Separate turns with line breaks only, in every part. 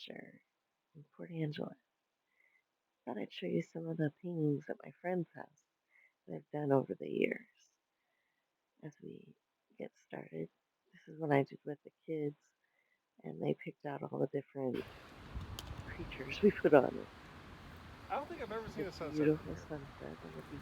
Sculpture in Port Angela. Thought I'd show you some of the paintings at my friend's house that I've done over the years. As we get started, this is what I did with the kids, and they picked out all the different creatures we put on it.
I don't think I've ever seen
The
a sunset from
beautiful
here.
sunset on the beach.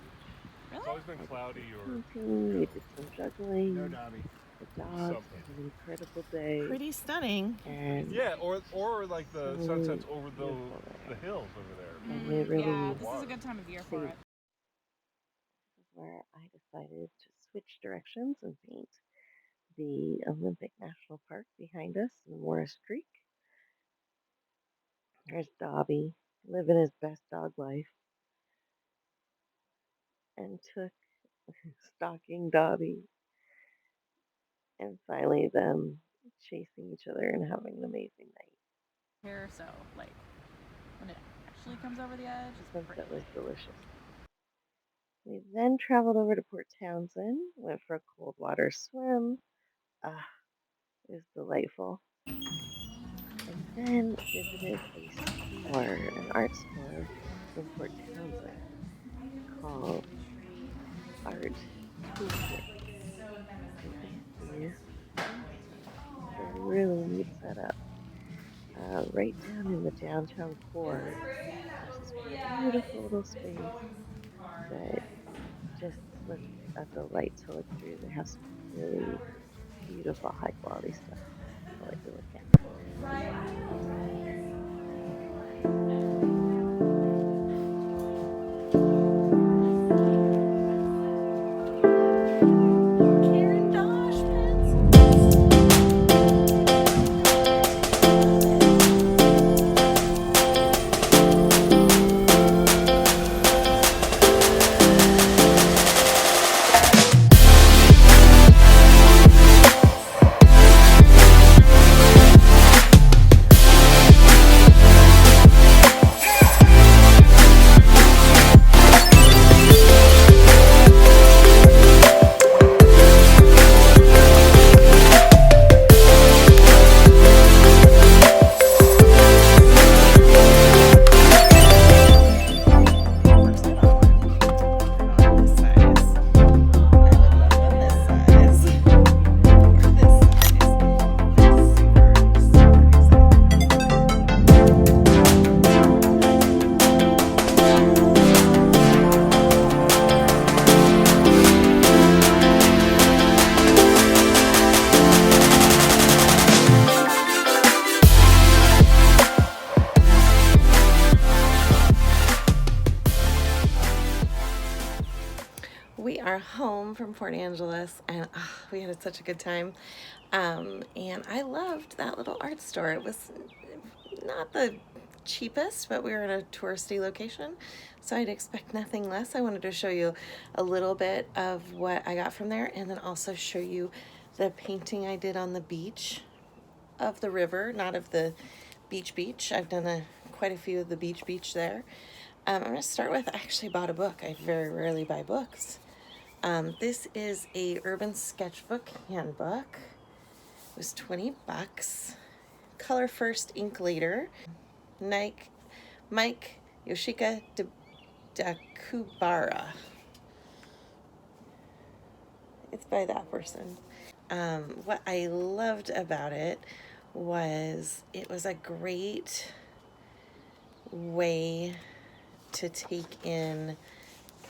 It's
Really?
always been
I did some
cloudy or,
painting,
you
we
know,
did some
no
juggling.
Dobby,
The dogs
something.
had an incredible day,
Pretty stunning.
and
Yeah, or like the
so
sunsets over
beautiful
the
there.
hills over there,
And they
over
Yeah,
the
really
this is a
water.
good time of year for
saved.
it.
This is where I decided to switch directions and paint the Olympic National Park behind us in Morris Creek. There's Dobby living his best dog life, and took stalking Dobby, and finally them chasing each other and having an amazing night.
Here, so like when it actually comes over the edge,
The
it's pretty.
sunset was delicious. We then traveled over to Port Townsend, went for a cold water swim. Ah, it was delightful. And then visited a store, an art store in Port Townsend called Art Toolkit. And it is awesome. It's a really neat setup. Right down in the downtown core, there's this beautiful little space that just was a delight to look through. They have some really beautiful, high quality stuff I like to look at.
Karen Dosh pencil. We are home from Port Angeles, and we had such a good time. And I loved that little art store. It was not the cheapest, but we were in a touristy location, so I'd expect nothing less. I wanted to show you a little bit of what I got from there, and then also show you the painting I did on the beach of the river, not of the beach. I've done quite a few of the beach there. I'm going to start with, I actually bought a book. I very rarely buy books. This is a Urban Sketchbook handbook. It was $20. Color first, ink later. Mike Yoshika Dakubara. It's by that person. What I loved about it was a great way to take in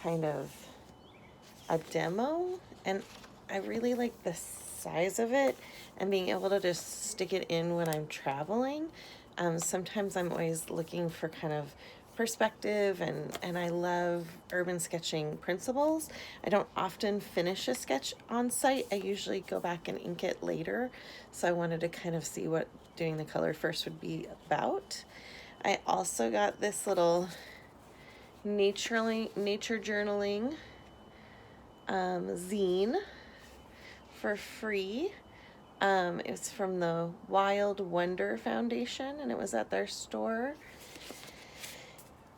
kind of a demo, and I really like the size of it and being able to just stick it in when I'm traveling. Sometimes I'm always looking for kind of perspective, and I love urban sketching principles. I don't often finish a sketch on site. I usually go back and ink it later. So I wanted to kind of see what doing the color first would be about. I also got this little nature journaling zine for free. It was from the Wild Wonder Foundation, and it was at their store.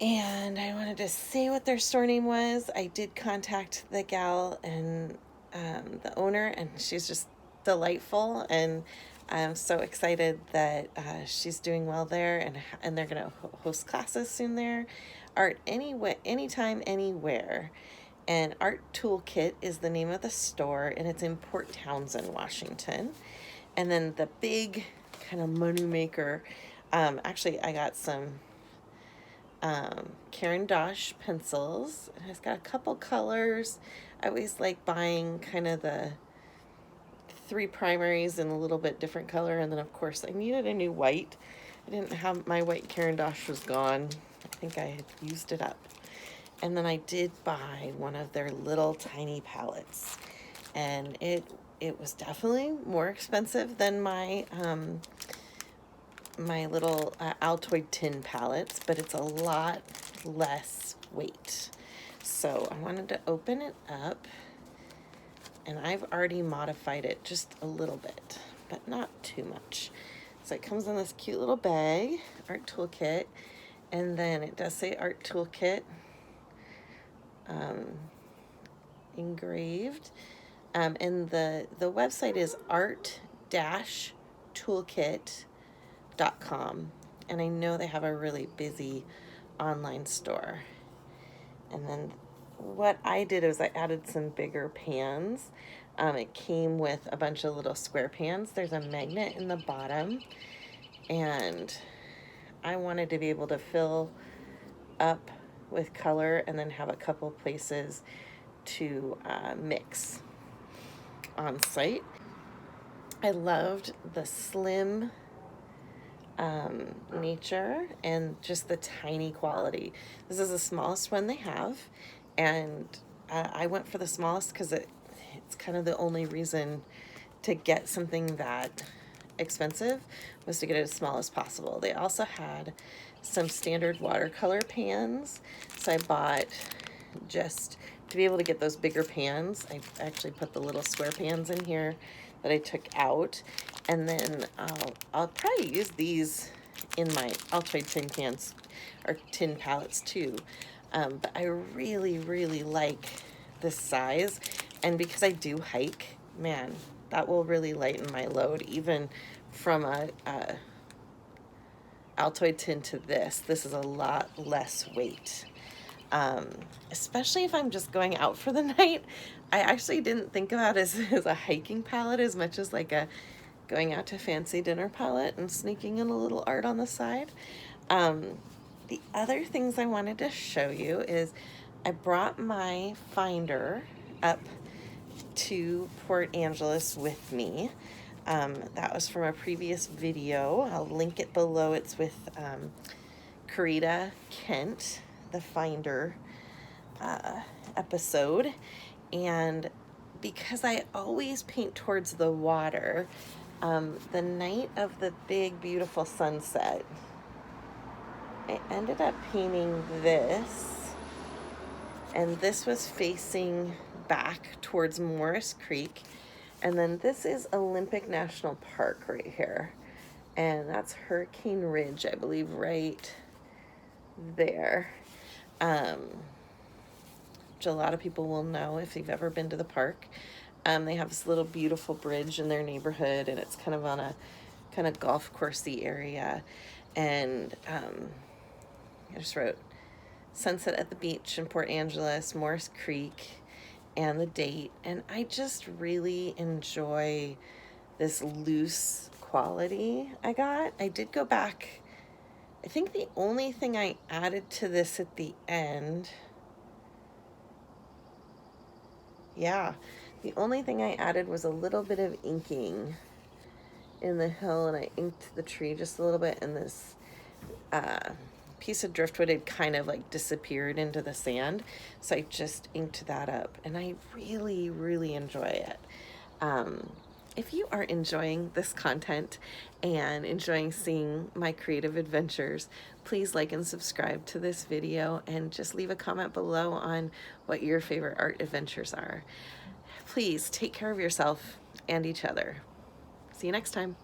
And I wanted to say what their store name was. I did contact the gal and the owner, and she's just delightful. And I'm so excited that she's doing well there, and they're gonna host classes soon there. Art anywhere, anytime, anywhere. And Art Toolkit is the name of the store, and it's in Port Townsend, Washington. And then the big kind of money maker, actually, I got some Karen Dosh pencils. It's got a couple colors. I always like buying kind of the 3 primaries in a little bit different color, and then of course I needed a new white. I didn't have my white. Karen Dosh was gone. I think I had used it up. And then I did buy one of their little tiny palettes, and it was definitely more expensive than my my little Altoid tin palettes, but it's a lot less weight. So I wanted to open it up, and I've already modified it just a little bit, but not too much. So it comes in this cute little bag, Art Toolkit, and then it does say Art Toolkit engraved. And the website is art-toolkit.com, and I know they have a really busy online store. And then what I did was I added some bigger pans. It came with a bunch of little square pans. There's a magnet in the bottom, and I wanted to be able to fill up with color and then have a couple places to mix on site. I loved the slim nature and just the tiny quality. This is the smallest one they have, and I went for the smallest because it's kind of the only reason to get something that expensive was to get it as small as possible. They also had some standard watercolor pans, so I bought, just to be able to get those bigger pans, I actually put the little square pans in here that I took out, and then I'll probably use these in my Altoid tin pans or tin palettes too. But I really, really like this size, and because I do hike, man, that will really lighten my load, even from a Altoid tin to this. This is a lot less weight. Especially if I'm just going out for the night. I actually didn't think about it as a hiking palette as much as like a going out to fancy dinner palette and sneaking in a little art on the side. The other things I wanted to show you is I brought my finder up to Port Angeles with me. That was from a previous video. I'll link it below. It's with Karita Kent, the finder episode. And because I always paint towards the water, the night of the big beautiful sunset, I ended up painting this, and this was facing back towards Morris Creek, and then this is Olympic National Park right here, and that's Hurricane Ridge, I believe, right there, which a lot of people will know if you've ever been to the park. They have this little beautiful bridge in their neighborhood, and it's kind of on a kind of golf coursey area, and I just wrote sunset at the beach in Port Angeles, Morris Creek, and the date. And I just really enjoy this loose quality I got. I did go back. I think the only thing I added to this at the end, the only thing I added was a little bit of inking in the hill, and I inked the tree just a little bit, and this piece of driftwood had kind of like disappeared into the sand, so I just inked that up, and I really, really enjoy it. If you are enjoying this content and enjoying seeing my creative adventures, please like and subscribe to this video, and just leave a comment below on what your favorite art adventures are. Please take care of yourself and each other. See you next time.